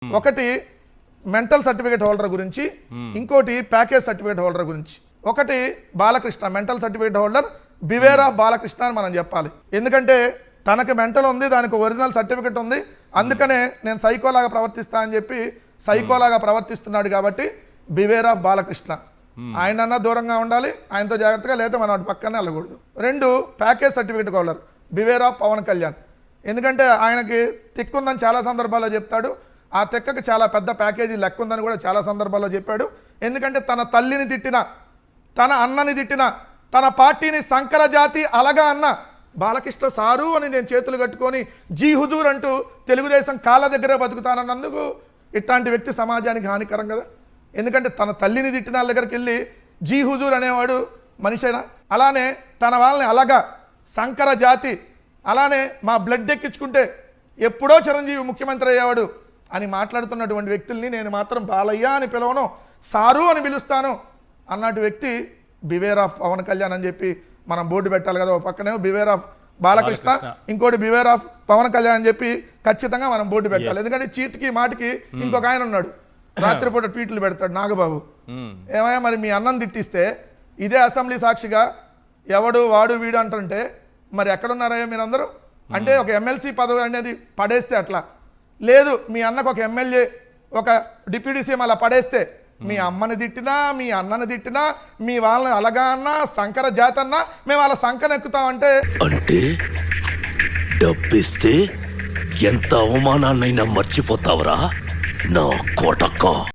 ఒకటి mental certificate holder గురించి, ఇంకోటి ప్యాకేజ్ సర్టిఫికేట్ హోల్డర్ గురించి. ఒకటి Balakrishna mental certificate holder, beware of Balakrishna అని మనం చెప్పాలి. ఎందుకంటే తనకి మెంటల్ ఉంది, దానికి ఒరిజినల్ సర్టిఫికేట్ ఉంది, అందుకనే నేను సైకోలాగా ప్రవర్తిస్తా అని చెప్పి సైకోలాగా ప్రవర్తిస్తున్నాడు కాబట్టి బివేర్ ఆఫ్ బాలకృష్ణ. ఆయనన్నా దూరంగా ఉండాలి, ఆయనతో జాగ్రత్తగా, లేదా మనం అటు పక్కనే వెళ్ళకూడదు. రెండు, package certificate holder beware of Pawan Kalyan. ఎందుకంటే ఆయనకి తిక్కుందని చాలా సందర్భాల్లో చెప్తాడు, ఆ తెక్కకి చాలా పెద్ద ప్యాకేజీ లెక్క ఉందని కూడా చాలా సందర్భాల్లో చెప్పాడు. ఎందుకంటే తన తల్లిని తిట్టిన, తన అన్నని తిట్టిన, తన పార్టీని సంకర జాతి అలగా అన్న బాలకృష్ణ సారు అని నేను చేతులు కట్టుకొని జీ హుజూర్ అంటూ తెలుగుదేశం కాళ్ళ దగ్గరే బతుకుతానన్నందుకు ఇట్లాంటి వ్యక్తి సమాజానికి హానికరం కదా. ఎందుకంటే తన తల్లిని తిట్టిన వాళ్ళ దగ్గరికి వెళ్ళి జీ హుజూర్ అనేవాడు మనిషేనా? అలానే తన వాళ్ళని అలాగా సంకర జాతి, అలానే మా బ్లడ్ ఎక్కించుకుంటే ఎప్పుడో చిరంజీవి ముఖ్యమంత్రి అయ్యేవాడు అని మాట్లాడుతున్నటువంటి వ్యక్తుల్ని నేను మాత్రం బాలయ్య అని పిలవను, సారు అని పిలుస్తాను అన్నట్టు వ్యక్తి బివేర్ ఆఫ్ పవన్ కళ్యాణ్ అని చెప్పి మనం బోర్డు పెట్టాలి కదా. ఒక పక్కనే బివేర్ ఆఫ్ బాలకృష్ణ, ఇంకోటి బివేర్ ఆఫ్ పవన్ కళ్యాణ్ అని చెప్పి ఖచ్చితంగా మనం బోర్డు పెట్టాలి. ఎందుకంటే చీటికి మాటికి ఇంకొక ఆయన ఉన్నాడు, రాత్రిపూట ట్వీట్లు పెడతాడు, నాగబాబు. ఏమయ్యా మరి మీ అన్నం తిట్టిస్తే ఇదే అసెంబ్లీ సాక్షిగా ఎవడు వాడు వీడు అంటుంటే మరి ఎక్కడున్నారయ్యా మీరందరూ? అంటే ఒక ఎమ్మెల్సీ పదవి అనేది పడేస్తే అట్లా లేదు, మీ అన్నకు ఒక ఎమ్మెల్యే ఒక డిప్యూటీ సీఎం అలా పడేస్తే మీ అమ్మని తిట్టినా, మీ అన్నని తిట్టినా, మీ వాళ్ళని అలగా అన్నా, సంకర జాతి అన్నా మేము అలా సంకనెక్కుతామంటే అంటే డబ్బిస్తే ఎంత అవమానాన్నైనా మర్చిపోతావరా నా కోటక్క.